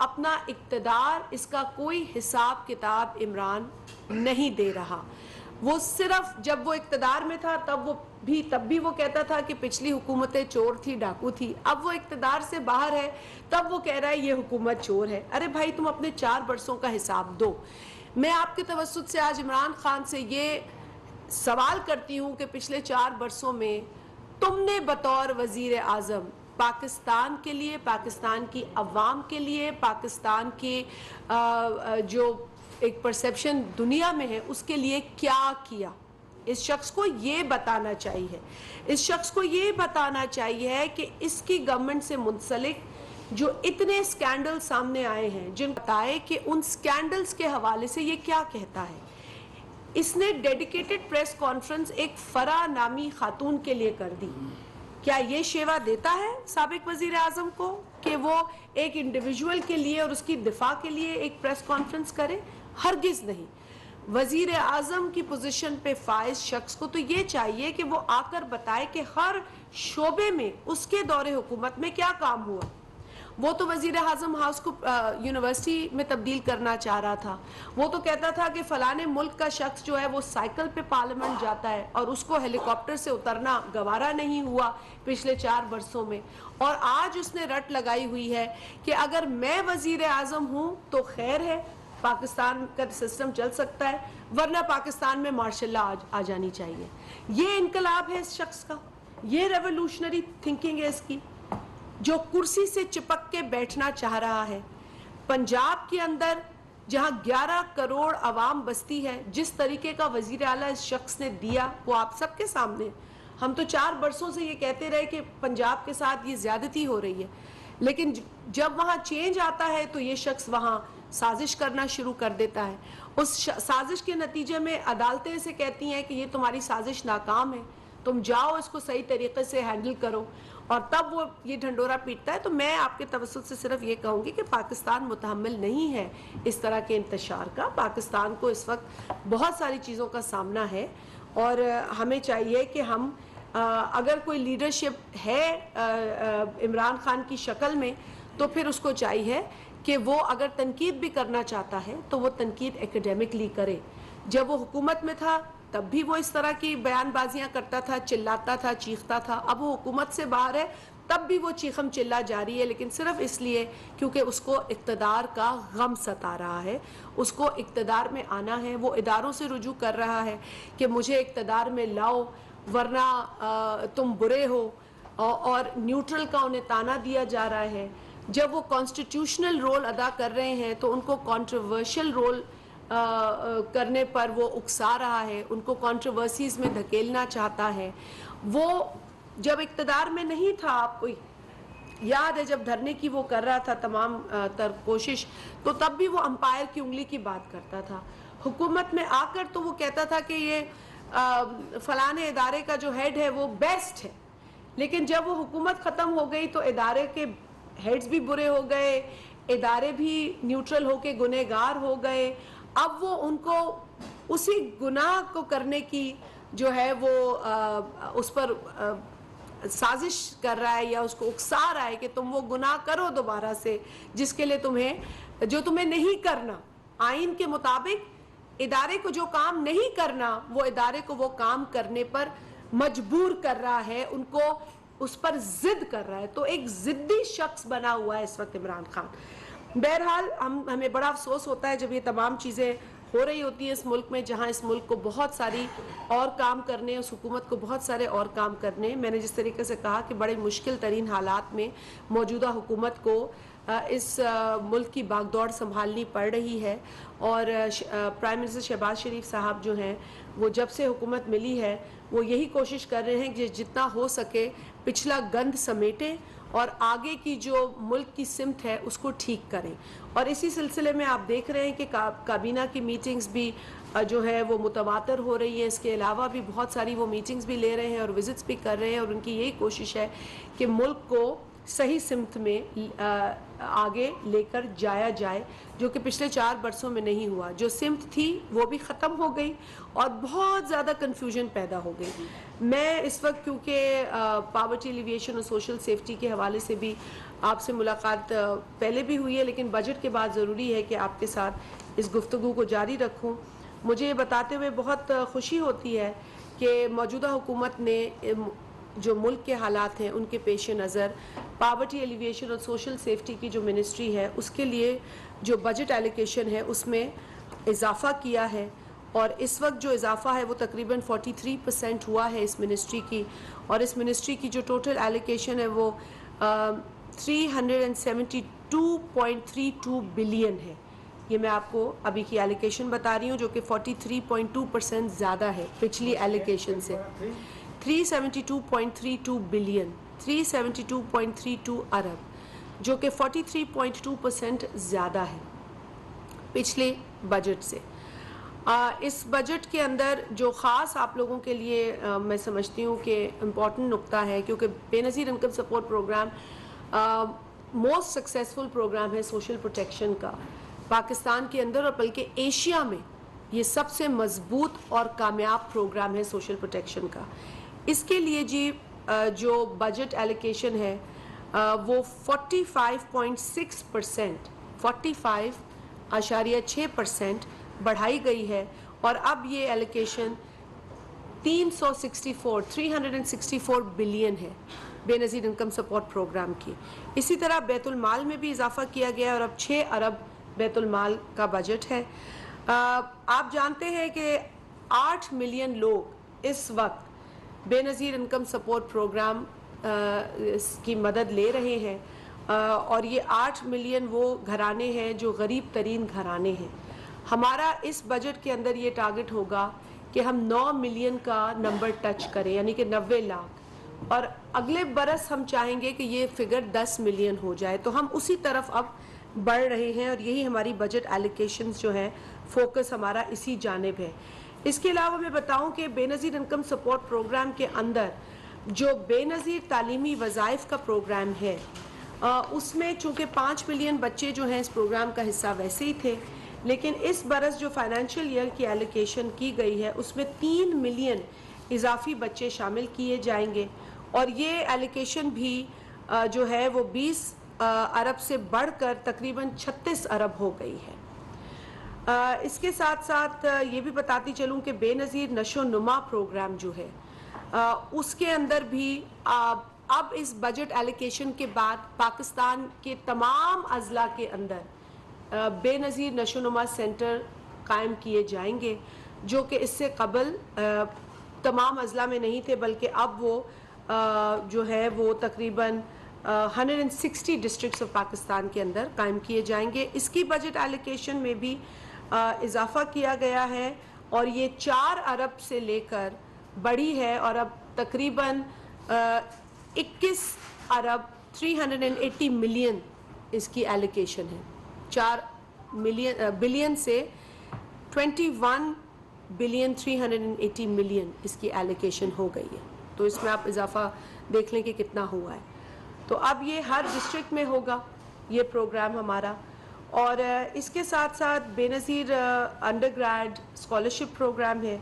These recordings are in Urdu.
اپنا اقتدار، اس کا کوئی حساب کتاب عمران نہیں دے رہا. وہ صرف جب وہ اقتدار میں تھا تب بھی وہ کہتا تھا کہ پچھلی حکومتیں چور تھی، ڈاکو تھی. اب وہ اقتدار سے باہر ہے تب وہ کہہ رہا ہے یہ حکومت چور ہے. ارے بھائی تم اپنے 4 برسوں کا حساب دو. میں آپ کے توسط سے آج عمران خان سے یہ سوال کرتی ہوں کہ پچھلے 4 برسوں میں تم نے بطور وزیر اعظم پاکستان کے لیے، پاکستان کی عوام کے لیے، پاکستان کے جو ایک پرسیپشن دنیا میں ہے اس کے لیے کیا کیا؟ اس شخص کو یہ بتانا چاہیے. اس شخص کو یہ بتانا چاہیے کہ اس کی گورنمنٹ سے منسلک جو اتنے سکینڈل سامنے آئے ہیں، جن کو بتائے کہ ان سکینڈلز کے حوالے سے یہ کیا کہتا ہے. اس نے ڈیڈیکیٹڈ پریس کانفرنس ایک فرح نامی خاتون کے لیے کر دی. کیا یہ شیوا دیتا ہے سابق وزیر اعظم کو کہ وہ ایک انڈیویجول کے لیے اور اس کی دفاع کے لیے ایک پریس کانفرنس کرے؟ ہرگز نہیں. وزیر اعظم کی پوزیشن پہ فائز شخص کو تو یہ چاہیے کہ وہ آ کر بتائے کہ ہر شعبے میں اس کے دور حکومت میں کیا کام ہوا. وہ تو وزیر اعظم ہاؤس کو یونیورسٹی میں تبدیل کرنا چاہ رہا تھا. وہ تو کہتا تھا کہ فلانے ملک کا شخص جو ہے وہ سائیکل پہ پارلیمنٹ جاتا ہے اور اس کو ہیلی کاپٹر سے اترنا گوارا نہیں ہوا پچھلے 4 برسوں میں. اور آج اس نے رٹ لگائی ہوئی ہے کہ اگر میں وزیر اعظم ہوں تو خیر ہے، پاکستان کا سسٹم چل سکتا ہے، ورنہ پاکستان میں مارشل لا آ جانی چاہیے. یہ انقلاب ہے اس شخص کا، یہ ریولوشنری تھنکنگ ہے اس کی، جو کرسی سے چپک کے بیٹھنا چاہ رہا ہے. پنجاب کے اندر جہاں 11 کروڑ عوام بستی ہے، جس طریقے کا وزیر اعلیٰ اس شخص نے دیا وہ آپ سب کے سامنے. ہم تو 4 برسوں سے یہ کہتے رہے کہ پنجاب کے ساتھ یہ زیادتی ہو رہی ہے، لیکن جب وہاں چینج آتا ہے تو یہ شخص وہاں سازش کرنا شروع کر دیتا ہے. اس سازش کے نتیجے میں عدالتیں اسے کہتی ہیں کہ یہ تمہاری سازش ناکام ہے، تم جاؤ اس کو صحیح طریقے سے ہینڈل کرو، اور تب وہ یہ ڈھنڈورا پیٹتا ہے. تو میں آپ کے توسط سے صرف یہ کہوں گی کہ پاکستان متحمل نہیں ہے اس طرح کے انتشار کا. پاکستان کو اس وقت بہت ساری چیزوں کا سامنا ہے اور ہمیں چاہیے کہ ہم اگر کوئی لیڈرشپ ہے عمران خان کی شکل میں تو پھر اس کو چاہیے کہ وہ اگر تنقید بھی کرنا چاہتا ہے تو وہ تنقید ایکیڈیمکلی کرے. جب وہ حکومت میں تھا تب بھی وہ اس طرح کی بیان بازیاں کرتا تھا، چلاتا تھا، چیختا تھا. اب وہ حکومت سے باہر ہے تب بھی وہ چیخم چلا جاری ہے، لیکن صرف اس لیے کیونکہ اس کو اقتدار کا غم ستا رہا ہے. اس کو اقتدار میں آنا ہے. وہ اداروں سے رجوع کر رہا ہے کہ مجھے اقتدار میں لاؤ ورنہ تم برے ہو، اور نیوٹرل کا انہیں تانا دیا جا رہا ہے. جب وہ کانسٹیٹیوشنل رول ادا کر رہے ہیں تو ان کو کانٹروورشل رول کرنے پر وہ اکسا رہا ہے، ان کو کانٹروورسیز میں دھکیلنا چاہتا ہے. وہ جب اقتدار میں نہیں تھا، آپ کو یاد ہے جب دھرنے کی وہ کر رہا تھا تمام تر کوشش، تو تب بھی وہ امپائر کی انگلی کی بات کرتا تھا. حکومت میں آ کر تو وہ کہتا تھا کہ یہ فلانے ادارے کا جو ہیڈ ہے وہ بیسٹ ہے، لیکن جب وہ حکومت ختم ہو گئی تو ادارے کے ہیڈز بھی برے ہو گئے، ادارے بھی نیوٹرل ہو کے گنہگار ہو گئے. اب وہ ان کو اسی گناہ کو کرنے کی جو ہے وہ اس پر سازش کر رہا ہے یا اس کو اکسا رہا ہے کہ تم وہ گناہ کرو دوبارہ سے جس کے لیے تمہیں نہیں کرنا. آئین کے مطابق ادارے کو جو کام نہیں کرنا وہ ادارے کو وہ کام کرنے پر مجبور کر رہا ہے، ان کو اس پر ضد کر رہا ہے. تو ایک ضدی شخص بنا ہوا ہے اس وقت عمران خان. بہرحال ہمیں بڑا افسوس ہوتا ہے جب یہ تمام چیزیں ہو رہی ہوتی ہیں اس ملک میں، جہاں اس ملک کو بہت ساری اور کام کرنے، اس حکومت کو بہت سارے اور کام کرنے. میں نے جس طریقے سے کہا کہ بڑے مشکل ترین حالات میں موجودہ حکومت کو اس ملک کی باغ دوڑ سنبھالنی پڑ رہی ہے، اور پرائم منسٹر شہباز شریف صاحب جو ہیں وہ جب سے حکومت ملی ہے وہ یہی کوشش کر رہے ہیں کہ جتنا ہو سکے پچھلا گند سمیٹیں اور آگے کی جو ملک کی سمت ہے اس کو ٹھیک کریں. اور اسی سلسلے میں آپ دیکھ رہے ہیں کہ کابینہ کی میٹنگز بھی جو ہے وہ متواتر ہو رہی ہیں. اس کے علاوہ بھی بہت ساری وہ میٹنگز بھی لے رہے ہیں اور وزٹس بھی کر رہے ہیں، اور ان کی یہی کوشش ہے کہ ملک کو صحیح سمت میں آگے لے کر جایا جائے، جو کہ پچھلے 4 برسوں میں نہیں ہوا. جو سمت تھی وہ بھی ختم ہو گئی اور بہت زیادہ کنفیوژن پیدا ہو گئی. میں اس وقت کیونکہ پاورٹی ایلیویشن اور سوشل سیفٹی کے حوالے سے بھی آپ سے ملاقات پہلے بھی ہوئی ہے لیکن بجٹ کے بعد ضروری ہے کہ آپ کے ساتھ اس گفتگو کو جاری رکھوں. مجھے یہ بتاتے ہوئے بہت خوشی ہوتی ہے کہ موجودہ حکومت نے جو ملک کے حالات ہیں ان کے پیش نظر پاورٹی ایلیویشن اور سوشل سیفٹی کی جو منسٹری ہے اس کے لیے جو بجٹ ایلوکیشن ہے اس میں اضافہ کیا ہے, اور اس وقت جو اضافہ ہے وہ تقریباً 43% ہوا ہے اس منسٹری کی, اور اس منسٹری کی جو ٹوٹل ایلوکیشن ہے وہ 372.32 بلین ہے. یہ میں آپ کو ابھی کی ایلوکیشن بتا رہی ہوں جو کہ 43.2% زیادہ ہے پچھلی ایلوکیشن سے. 372.32 بلین 372.32 ارب جو کہ 43.2% زیادہ ہے پچھلے بجٹ سے. اس بجٹ کے اندر جو خاص آپ لوگوں کے لیے میں سمجھتی ہوں کہ امپورٹنٹ نقطہ ہے, کیونکہ Benazir income support programme most successful programme ہے سوشل پروٹیکشن کا پاکستان کے اندر, اور بلکہ ایشیا میں یہ سب سے مضبوط اور کامیاب پروگرام ہے سوشل پروٹیکشن کا. اس کے لیے جی جو بجٹ ایلوکیشن ہے وہ 45.6% 45.6% بڑھائی گئی ہے, اور اب یہ ایلوکیشن 364 بلین ہے بے نظیر انکم سپورٹ پروگرام کی. اسی طرح بیت المال میں بھی اضافہ کیا گیا اور اب 6 ارب بیت المال کا بجٹ ہے. آپ جانتے ہیں کہ 8 ملین لوگ اس وقت بے نظیر انکم سپورٹ پروگرام کی مدد لے رہے ہیں, اور یہ 8 ملین وہ گھرانے ہیں جو غریب ترین گھرانے ہیں. ہمارا اس بجٹ کے اندر یہ ٹارگٹ ہوگا کہ ہم 9 ملین کا نمبر ٹچ کریں, یعنی کہ 90 لاکھ, اور اگلے برس ہم چاہیں گے کہ یہ فگر 10 ملین ہو جائے. تو ہم اسی طرف اب بڑھ رہے ہیں, اور یہی ہماری بجٹ ایلوکیشنز جو ہیں فوکس ہمارا اسی جانب ہے. اس کے علاوہ میں بتاؤں کہ بے نظیر انکم سپورٹ پروگرام کے اندر جو بے نظیر تعلیمی وظائف کا پروگرام ہے اس میں چونکہ 5 ملین بچے جو ہیں اس پروگرام کا حصہ ویسے ہی تھے, لیکن اس برس جو فائنینشیل ایئر کی ایلوکیشن کی گئی ہے اس میں 3 ملین اضافی بچے شامل کیے جائیں گے, اور یہ ایلوکیشن بھی جو ہے وہ 20 ارب سے بڑھ کر تقریباً 36 ارب ہو گئی ہے. اس کے ساتھ ساتھ یہ بھی بتاتی چلوں کہ بے نظیر نشو و نما پروگرام جو ہے اس کے اندر بھی اب اس بجٹ ایلوکیشن کے بعد پاکستان کے تمام اضلاع کے اندر بے نظیر نشو و نما سینٹر قائم کیے جائیں گے, جو کہ اس سے قبل تمام اضلاع میں نہیں تھے, بلکہ اب وہ جو ہے وہ تقریباً 160 ڈسٹرکٹس آف پاکستان کے اندر قائم کیے جائیں گے. اس کی بجٹ ایلوکیشن میں بھی اضافہ کیا گیا ہے, اور یہ 4 ارب سے لے کر بڑھی ہے, اور اب تقریباً 21 ارب 380 ملین اس کی ایلوکیشن ہے. 4 بلین سے 21 بلین 380 ملین اس کی ایلوکیشن ہو گئی ہے. تو اس میں آپ اضافہ دیکھ لیں کہ کتنا ہوا ہے. تو اب یہ ہر ڈسٹرکٹ میں ہوگا یہ پروگرام ہمارا, اور اس کے ساتھ ساتھ بے نظیر انڈر گریڈ اسکالرشپ پروگرام ہے.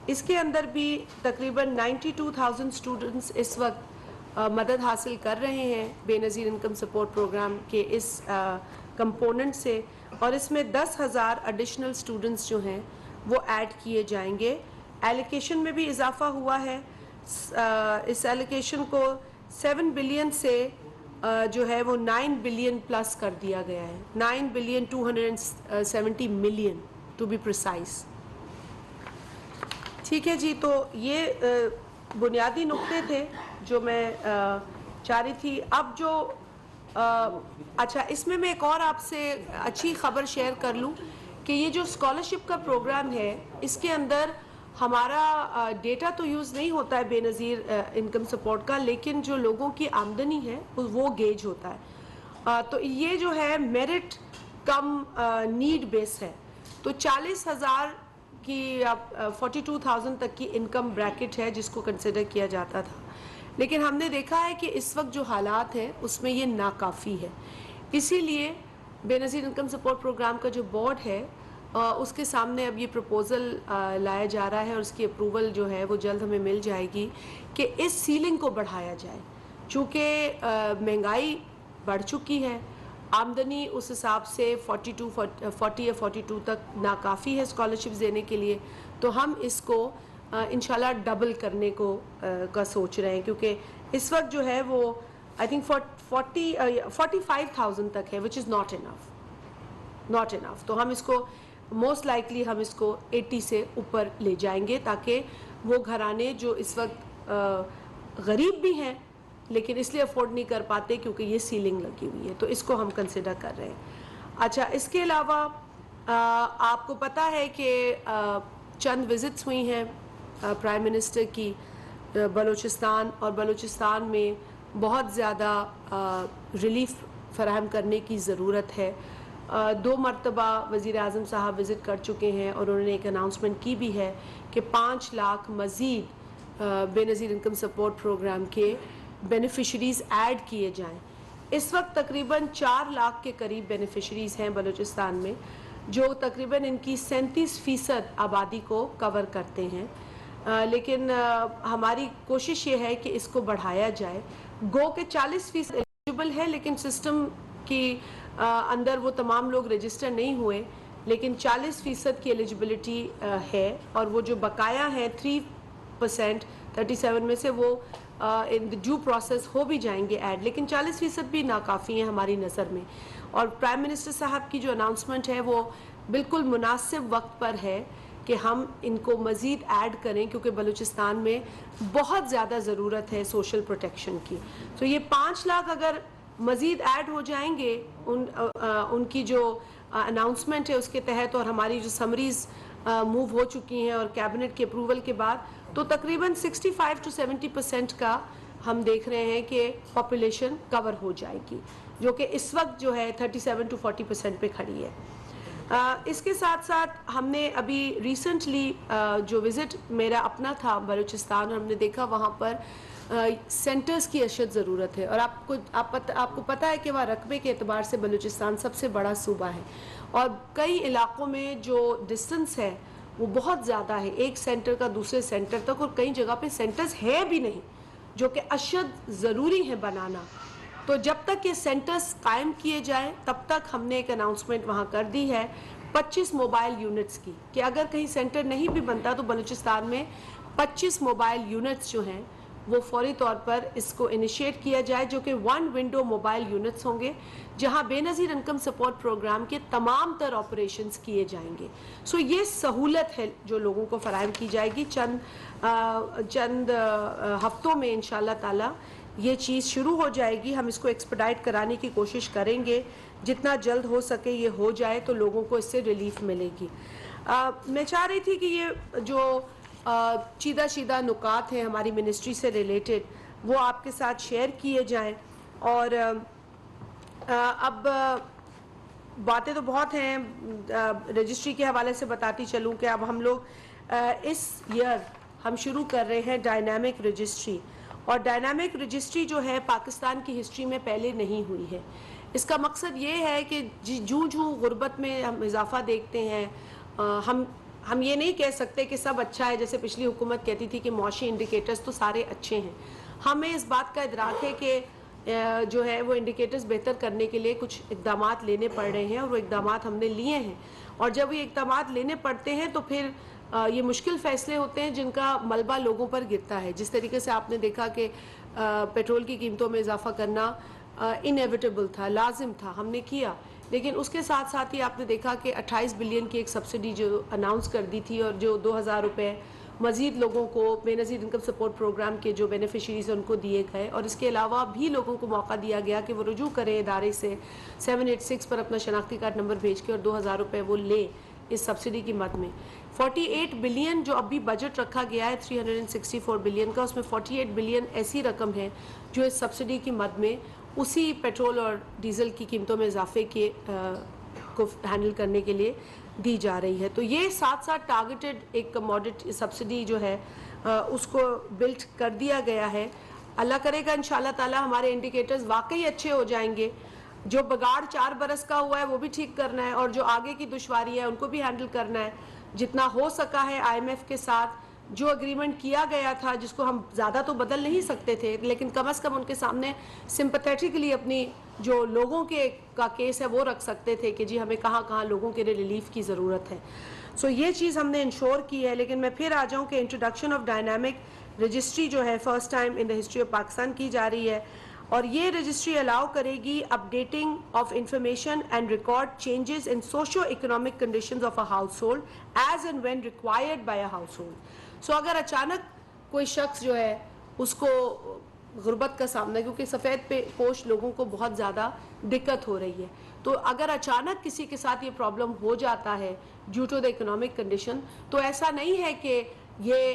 اس کے اندر بھی تقریباً 92,000 اسٹوڈنٹس اس وقت مدد حاصل کر رہے ہیں بے نظیر انکم سپورٹ پروگرام کے اس کمپوننٹ سے, اور اس میں 10,000 ایڈیشنل اسٹوڈنٹس جو ہیں وہ ایڈ کیے جائیں گے. ایلوکیشن میں بھی اضافہ ہوا ہے, اس ایلوکیشن کو 7 بلین سے جو ہے وہ 9 بلین پلس کر دیا گیا ہے, 9 billion 270 million to be precise. ٹھیک ہے جی, تو یہ بنیادی نقطے تھے جو میں چاہ رہی تھی. اب جو اچھا, اس میں ایک اور آپ سے اچھی خبر شیئر کر لوں کہ یہ جو اسکالرشپ کا پروگرام ہے اس کے اندر ہمارا ڈیٹا تو یوز نہیں ہوتا ہے بے نظیر انکم سپورٹ کا, لیکن جو لوگوں کی آمدنی ہے وہ گیج ہوتا ہے. تو یہ جو ہے میرٹ کم نیڈ بیس ہے, تو 40,000 کی 42,000 تک کی انکم بریکٹ ہے جس کو کنسیڈر کیا جاتا تھا, لیکن ہم نے دیکھا ہے کہ اس وقت جو حالات ہیں اس میں یہ ناکافی ہے. اسی لیے بے نظیر انکم سپورٹ پروگرام کا جو بورڈ ہے اس کے سامنے اب یہ پروپوزل لایا جا رہا ہے, اور اس کی اپروول جو ہے وہ جلد ہمیں مل جائے گی کہ اس سیلنگ کو بڑھایا جائے. چونکہ مہنگائی بڑھ چکی ہے. آمدنی اس حساب سے 40 یا 42 تک ناکافی ہے اسکالرشپس دینے کے لیے. تو ہم اس کو انشاءاللہ ڈبل کرنے کا سوچ رہے ہیں, کیونکہ اس وقت جو ہے وہ آئی تھنک 45,000 تک ہے, وچ از ناٹ انف. تو ہم اس کو موسٹ لائکلی ہم اس کو 80 سے اوپر لے جائیں گے, تاکہ وہ گھرانے جو اس وقت غریب بھی ہیں لیکن اس لیے افورڈ نہیں کر پاتے کیونکہ یہ سیلنگ لگی ہوئی ہے, تو اس کو ہم کنسیڈر کر رہے ہیں. اچھا, اس کے علاوہ آپ کو پتہ ہے کہ چند وزٹس ہوئی ہیں پرائم منسٹر کی بلوچستان, اور بلوچستان میں بہت زیادہ ریلیف فراہم کرنے کی ضرورت ہے. 2 مرتبہ وزیر اعظم صاحب وزٹ کر چکے ہیں اور انہوں نے ایک اناؤنسمنٹ کی بھی ہے کہ 5 لاکھ مزید بے نظیر انکم سپورٹ پروگرام کے بینیفیشریز ایڈ کیے جائیں. اس وقت تقریباً 4 لاکھ کے قریب بینیفیشریز ہیں بلوچستان میں, جو تقریباً ان کی 37% آبادی کو کور کرتے ہیں. لیکن ہماری کوشش یہ ہے کہ اس کو بڑھایا جائے. گو کہ 40% ایلیجیبل ہے, لیکن سسٹم کی اندر وہ تمام لوگ رجسٹر نہیں ہوئے, لیکن 40% کی ایلیجیبلٹی ہے, اور وہ جو بقایا ہیں 3% 37 میں سے وہ ان ڈیو پروسیس ہو بھی جائیں گے ایڈ, لیکن 40% بھی ناکافی ہیں ہماری نظر میں. اور پرائم منسٹر صاحب کی جو اناؤنسمنٹ ہے وہ بالکل مناسب وقت پر ہے کہ ہم ان کو مزید ایڈ کریں, کیونکہ بلوچستان میں بہت زیادہ ضرورت ہے سوشل پروٹیکشن کی. تو یہ 5 لاکھ اگر مزید ایڈ ہو جائیں گے ان کی جو اناؤنسمنٹ ہے اس کے تحت, اور ہماری جو سمریز موو ہو چکی ہیں اور کیبنٹ کے اپروول کے بعد, تو تقریباً 65 to 70% کا ہم دیکھ رہے ہیں کہ پاپولیشن کور ہو جائے گی, جو کہ اس وقت جو ہے 37 to 40% پہ کھڑی ہے. اس کے ساتھ ساتھ ہم نے ابھی ریسنٹلی جو وزٹ میرا اپنا تھا بلوچستان, اور ہم نے دیکھا وہاں پر سینٹرز کی اشد ضرورت ہے. اور آپ کو پتہ ہے کہ وہاں رقبے کے اعتبار سے بلوچستان سب سے بڑا صوبہ ہے, اور کئی علاقوں میں جو ڈسٹنس ہے وہ بہت زیادہ ہے ایک سینٹر کا دوسرے سینٹر تک, اور کئی جگہ پہ سینٹرز ہے بھی نہیں, جو کہ اشد ضروری ہے بنانا. تو جب تک یہ سینٹرز قائم کیے جائیں تب تک ہم نے ایک اناؤنسمنٹ وہاں کر دی ہے 25 موبائل یونٹس کی, کہ اگر کہیں سینٹر نہیں بھی بنتا تو بلوچستان میں 25 موبائل یونٹس جو ہیں وہ فوری طور پر اس کو انیشیٹ کیا جائے, جو کہ 1 ونڈو موبائل یونٹس ہوں گے, جہاں بے نظیر انکم سپورٹ پروگرام کے تمام تر آپریشنز کیے جائیں گے. سو یہ سہولت ہے جو لوگوں کو فراہم کی جائے گی. چند ہفتوں میں انشاءاللہ تعالی یہ چیز شروع ہو جائے گی. ہم اس کو ایکسپیڈائٹ کرانے کی کوشش کریں گے, جتنا جلد ہو سکے یہ ہو جائے تو لوگوں کو اس سے ریلیف ملے گی. میں چاہ رہی تھی کہ یہ جو چیدہ نکات ہیں ہماری منسٹری سے ریلیٹڈ وہ آپ کے ساتھ شیئر کیے جائیں. اور اب باتیں تو بہت ہیں, رجسٹری کے حوالے سے بتاتی چلوں کہ اب ہم لوگ اس ایئر ہم شروع کر رہے ہیں ڈائنامک رجسٹری. اور ڈائنامک رجسٹری جو ہے پاکستان کی ہسٹری میں پہلے نہیں ہوئی ہے. اس کا مقصد یہ ہے کہ جوں غربت میں ہم اضافہ دیکھتے ہیں, ہم یہ نہیں کہہ سکتے کہ سب اچھا ہے, جیسے پچھلی حکومت کہتی تھی کہ معاشی انڈیکیٹرز تو سارے اچھے ہیں. ہمیں اس بات کا ادراک ہے کہ جو ہے وہ انڈیکیٹرز بہتر کرنے کے لیے کچھ اقدامات لینے پڑ رہے ہیں, اور وہ اقدامات ہم نے لیے ہیں. اور جب یہ اقدامات لینے پڑتے ہیں تو پھر یہ مشکل فیصلے ہوتے ہیں جن کا ملبہ لوگوں پر گرتا ہے. جس طریقے سے آپ نے دیکھا کہ پیٹرول کی قیمتوں میں اضافہ کرنا انیویٹیبل تھا, لازم تھا, ہم نے کیا. لیکن اس کے ساتھ ساتھ ہی آپ نے دیکھا کہ 28 بلین کی ایک سبسڈی جو اناؤنس کر دی تھی, اور جو 2,000 روپے مزید لوگوں کو بے نظیر انکم سپورٹ پروگرام کے جو بینیفیشریز ہیں ان کو دیے گئے. اور اس کے علاوہ بھی لوگوں کو موقع دیا گیا کہ وہ رجوع کریں ادارے سے 786 پر اپنا شناختی کارڈ نمبر بھیج کے, اور 2,000 روپے وہ لیں اس سبسڈی کی مد میں. 48 بلین جو ابھی بجٹ رکھا گیا ہے 364 بلین کا, اس میں 48 بلین ایسی رقم ہے جو اس سبسڈی کی مد میں اسی پیٹرول اور ڈیزل کی قیمتوں میں اضافے کو ہینڈل کرنے کے لیے دی جا رہی ہے. تو یہ ساتھ ساتھ ٹارگیٹڈ ایک کموڈٹی سبسڈی جو ہے اس کو بلڈ کر دیا گیا ہے. اللہ کرے گا انشاءاللہ تعالی ہمارے انڈیکیٹرز واقعی اچھے ہو جائیں گے. جو بگاڑ 4 برس کا ہوا ہے وہ بھی ٹھیک کرنا ہے, اور جو آگے کی دشواری ہے ان کو بھی ہینڈل کرنا ہے. جتنا ہو سکا ہے IMF کے ساتھ جو اگریمنٹ کیا گیا تھا جس کو ہم زیادہ تو بدل نہیں سکتے تھے لیکن کم از کم ان کے سامنے سمپیتھیٹکلی اپنی جو لوگوں کے کا کیس ہے وہ رکھ سکتے تھے کہ جی ہمیں کہاں کہاں لوگوں کے لیے ریلیف کی ضرورت ہے. سو یہ چیز ہم نے انشور کی ہے. لیکن میں پھر آ جاؤں کہ انٹروڈکشن آف ڈائنامک رجسٹری جو ہے first time in the history of Pakistan کی جا رہی ہے اور یہ رجسٹری الاؤ کرے گی updating of information and record changes in socio economic conditions of a household as and when required by a household. So اگر اچانک کوئی شخص جو ہے اس کو غربت کا سامنا کیونکہ سفید پوش لوگوں کو بہت زیادہ دقت ہو رہی ہے تو اگر اچانک کسی کے ساتھ یہ پرابلم ہو جاتا ہے due to the economic condition تو ایسا نہیں ہے کہ یہ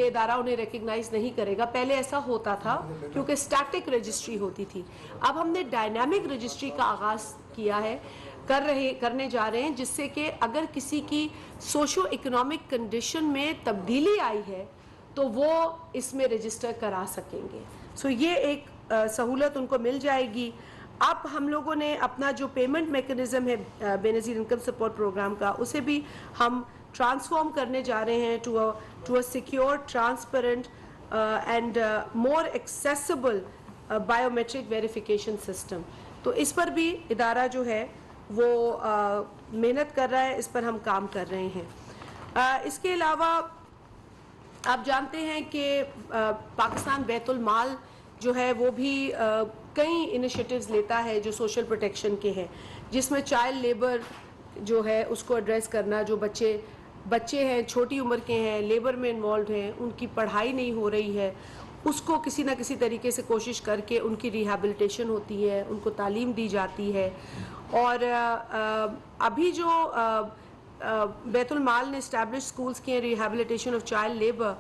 ادارہ انہیں ریکگنائز نہیں کرے گا. پہلے ایسا ہوتا تھا کیونکہ اسٹیٹک رجسٹری ہوتی تھی. اب ہم نے ڈائنامک رجسٹری کا آغاز کیا ہے کرنے جا رہے ہیں جس سے کہ اگر کسی کی سوشو اکنامک کنڈیشن میں تبدیلی آئی ہے تو وہ اس میں رجسٹر کرا سکیں گے. سو یہ ایک سہولت ان کو مل جائے گی. اب ہم لوگوں نے اپنا جو پیمنٹ میکنزم ہے بے نظیر انکم سپورٹ پروگرام کا اسے بھی ہم ٹرانسفارم کرنے جا رہے ہیں to a secure transparent and more accessible biometric verification system. تو اس پر بھی ادارہ جو ہے وہ محنت کر رہا ہے, اس پر ہم کام کر رہے ہیں. اس کے علاوہ آپ جانتے ہیں کہ پاکستان بیت المال جو ہے وہ بھی کئی انیشیٹیوز لیتا ہے جو سوشل پروٹیکشن کے ہیں جس میں چائلڈ لیبر جو ہے اس کو ایڈریس کرنا. جو بچے ہیں چھوٹی عمر کے ہیں لیبر میں انوالوڈ ہیں ان کی پڑھائی نہیں ہو رہی ہے اس کو کسی نہ کسی طریقے سے کوشش کر کے ان کی ریہیبلیٹیشن ہوتی ہے ان کو تعلیم دی جاتی ہے. اور ابھی جو بیت المال نے اسٹیبلش اسکولس کے ریہیبلیٹیشن آف چائلڈ لیبر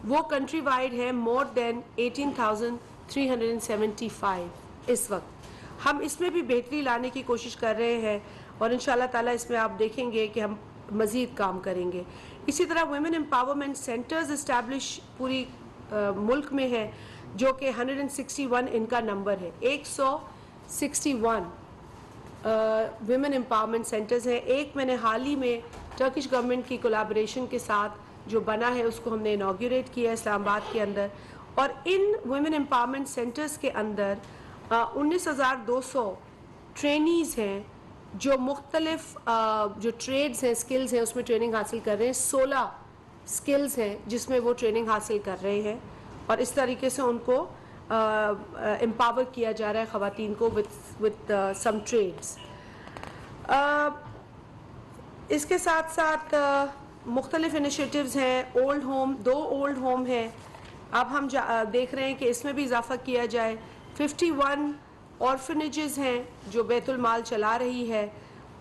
وہ کنٹری وائڈ ہے مور دین 18,375 اس وقت. ہم اس میں بھی بہتری لانے کی کوشش کر رہے ہیں اور انشاءاللہ تعالیٰ اس میں آپ دیکھیں گے کہ ہم مزید کام کریں گے. اسی طرح ویمن امپاورمنٹ سینٹرز اسٹیبلش پوری ملک میں ہے جو کہ 161 ان کا نمبر ہے. 161 ویمن امپاورمنٹ سینٹرز ہیں. ایک میں نے حال ہی میں ٹرکش گورنمنٹ کی کولابریشن کے ساتھ جو بنا ہے اس کو ہم نے انوگریٹ کیا ہے اسلام آباد کے اندر. اور ان ویمن امپاورمنٹ سینٹرز کے اندر 19,200 ٹرینیز ہیں جو مختلف جو ٹریڈز ہیں سکلز ہیں اس میں ٹریننگ حاصل کر رہے ہیں. 16 سکلز ہیں جس میں وہ ٹریننگ حاصل کر رہے ہیں اور اس طریقے سے ان کو امپاور کیا جا رہا ہے خواتین کو with some trades. اس کے ساتھ ساتھ مختلف انیشیٹیوز ہیں. اولڈ ہوم 2 اولڈ ہوم ہیں اب ہم دیکھ رہے ہیں کہ اس میں بھی اضافہ کیا جائے. 51 آرفنیجز ہیں جو بیت المال چلا رہی ہے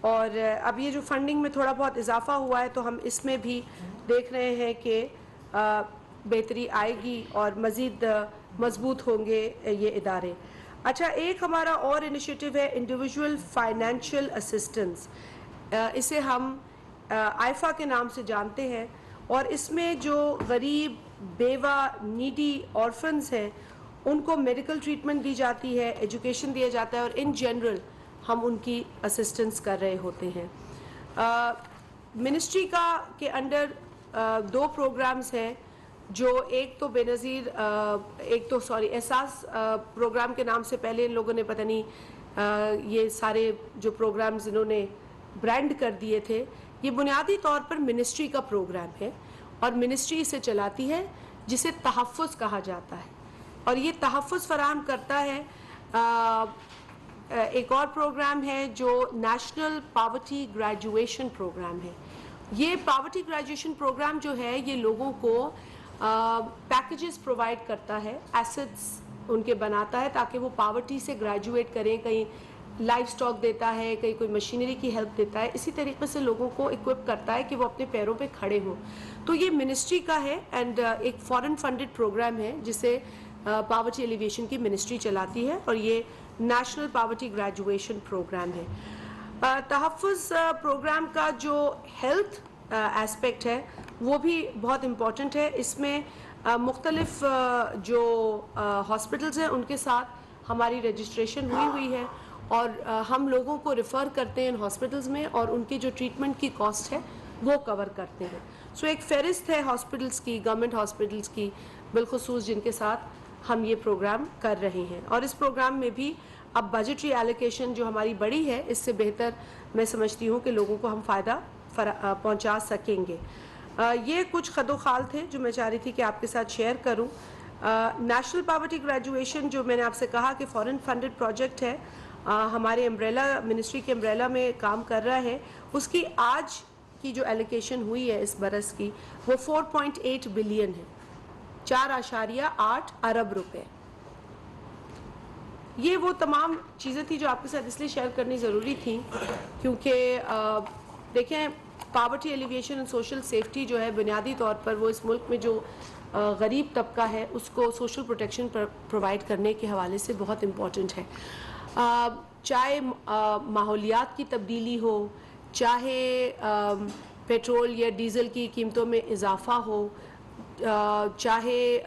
اور اب یہ جو فنڈنگ میں تھوڑا بہت اضافہ ہوا ہے تو ہم اس میں بھی دیکھ رہے ہیں کہ بہتری آئے گی اور مزید مضبوط ہوں گے یہ ادارے. اچھا ایک ہمارا اور انیشیٹیو ہے انڈیویجول فائنینشیل اسسٹنس. اسے ہم آئفا کے نام سے جانتے ہیں اور اس میں جو غریب بیوہ نیڈی آرفنز ہیں ان کو میڈیکل ٹریٹمنٹ دی جاتی ہے ایجوکیشن دیا جاتا ہے اور ان جنرل ہم ان کی اسسٹنس کر رہے ہوتے ہیں. منسٹری کے انڈر 2 پروگرامز ہیں جو ایک تو بے نظیر احساس پروگرام کے نام سے پہلے ان لوگوں نے پتہ نہیں یہ سارے جو پروگرامز انہوں نے برانڈ کر دیے تھے. یہ بنیادی طور پر منسٹری کا پروگرام ہے اور منسٹری اسے چلاتی ہے جسے تحفظ کہا جاتا ہے اور یہ تحفظ فراہم کرتا ہے. ایک اور پروگرام ہے جو نیشنل پاورٹی گریجویشن پروگرام ہے. یہ پاورٹی گریجویشن پروگرام جو ہے یہ لوگوں کو پیکیجز پرووائڈ کرتا ہے ایسٹس ان کے بناتا ہے تاکہ وہ پاورٹی سے گریجویٹ کریں. کہیں لائف سٹاک دیتا ہے کہیں کوئی مشینری کی ہیلپ دیتا ہے. اسی طریقے سے لوگوں کو اکوپ کرتا ہے کہ وہ اپنے پیروں پہ کھڑے ہوں. تو یہ منسٹری کا ہے اینڈ ایک فورن فنڈڈ پروگرام ہے جسے پاورٹی ایلیویشن کی منسٹری چلاتی ہے اور یہ نیشنل پاورٹی گریجویشن پروگرام ہے. تحفظ پروگرام کا جو ہیلتھ ایسپیکٹ ہے وہ بھی بہت امپورٹنٹ ہے. اس میں مختلف جو ہاسپٹلز ہیں ان کے ساتھ ہماری رجسٹریشن ہوئی ہے اور ہم لوگوں کو ریفر کرتے ہیں ان ہاسپٹلز میں اور ان کی جو ٹریٹمنٹ کی کاسٹ ہے وہ کور کرتے ہیں. سو ایک فہرست ہے ہاسپٹلس کی, گورنمنٹ ہاسپٹلس کی بالخصوص, جن کے ساتھ ہم یہ پروگرام کر رہے ہیں. اور اس پروگرام میں بھی اب بجٹری ایلوکیشن جو ہماری بڑی ہے, اس سے بہتر میں سمجھتی ہوں کہ لوگوں کو ہم فائدہ پہنچا سکیں گے. یہ کچھ خد و خال تھے جو میں چاہ رہی تھی کہ آپ کے ساتھ شیئر کروں. نیشنل پاورٹی گریجویشن جو میں نے آپ سے کہا کہ فورن فنڈڈ پروجیکٹ ہے, ہمارے امبریلا منسٹری کے امبریلا میں کام کر رہا ہے. اس کی آج کی جو ایلوکیشن ہوئی ہے اس برس کی, وہ 4.8 بلین ہے, 4.8 ارب روپے. یہ وہ تمام چیزیں تھیں جو آپ کے ساتھ اس لیے شیئر کرنی ضروری تھیں کیونکہ دیکھیں, poverty alleviation and social safety جو ہے بنیادی طور پر وہ اس ملک میں جو غریب طبقہ ہے اس کو سوشل پروٹیکشن پرووائڈ کرنے کے حوالے سے بہت امپورٹنٹ ہے. چاہے ماحولیات کی تبدیلی ہو, چاہے پیٹرول یا ڈیزل کی قیمتوں میں اضافہ ہو, چاہے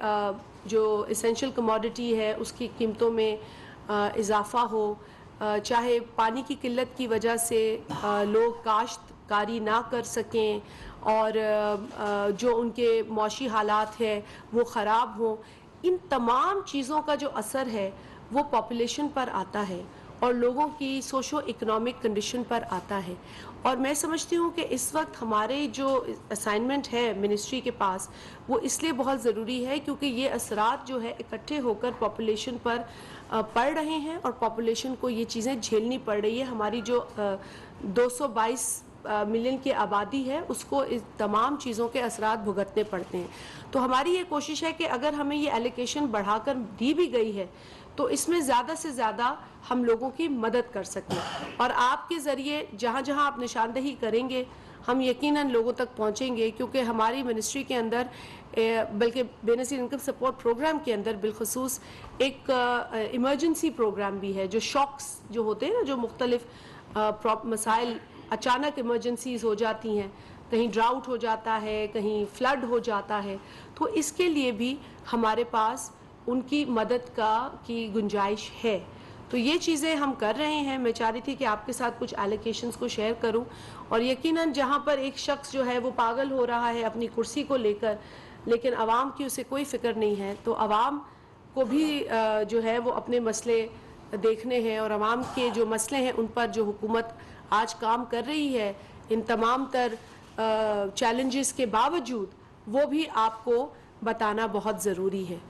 جو اسینشل کموڈٹی ہے اس کی قیمتوں میں اضافہ ہو, چاہے پانی کی قلت کی وجہ سے لوگ کاشت کاری نہ کر سکیں اور جو ان کے معاشی حالات ہیں وہ خراب ہوں, ان تمام چیزوں کا جو اثر ہے وہ پاپولیشن پر آتا ہے اور لوگوں کی سوشو اکنامک کنڈیشن پر آتا ہے. اور میں سمجھتی ہوں کہ اس وقت ہمارے جو اسائنمنٹ ہے منسٹری کے پاس وہ اس لیے بہت ضروری ہے کیونکہ یہ اثرات جو ہے اکٹھے ہو کر پاپولیشن پر پڑ رہے ہیں اور پاپولیشن کو یہ چیزیں جھیلنی پڑ رہی ہے. ہماری جو 222 ملین کی آبادی ہے اس کو اس تمام چیزوں کے اثرات بھگتنے پڑتے ہیں. تو ہماری یہ کوشش ہے کہ اگر ہمیں یہ ایلوکیشن بڑھا کر دی بھی گئی ہے تو اس میں زیادہ سے زیادہ ہم لوگوں کی مدد کر سکیں, اور آپ کے ذریعے جہاں جہاں آپ نشاندہی کریں گے ہم یقیناً لوگوں تک پہنچیں گے, کیونکہ ہماری منسٹری کے اندر بلکہ بے نظیر انکم سپورٹ پروگرام کے اندر بالخصوص ایک ایمرجنسی پروگرام بھی ہے. جو شاکس جو ہوتے ہیں نا, جو مختلف مسائل اچانک ایمرجنسیز ہو جاتی ہیں, کہیں ڈراؤٹ ہو جاتا ہے, کہیں فلڈ ہو جاتا ہے, تو اس کے لیے بھی ہمارے پاس ان کی مدد کی گنجائش ہے. تو یہ چیزیں ہم کر رہے ہیں. میں چاہ رہی تھی کہ آپ کے ساتھ کچھ ایلوکیشنز کو شیئر کروں, اور یقیناً جہاں پر ایک شخص جو ہے وہ پاگل ہو رہا ہے اپنی کرسی کو لے کر, لیکن عوام کی اسے کوئی فکر نہیں ہے, تو عوام کو بھی جو ہے وہ اپنے مسئلے دیکھنے ہیں, اور عوام کے جو مسئلے ہیں ان پر جو حکومت آج کام کر رہی ہے ان تمام تر چیلنجز کے باوجود, وہ بھی آپ کو بتانا بہت ضروری ہے.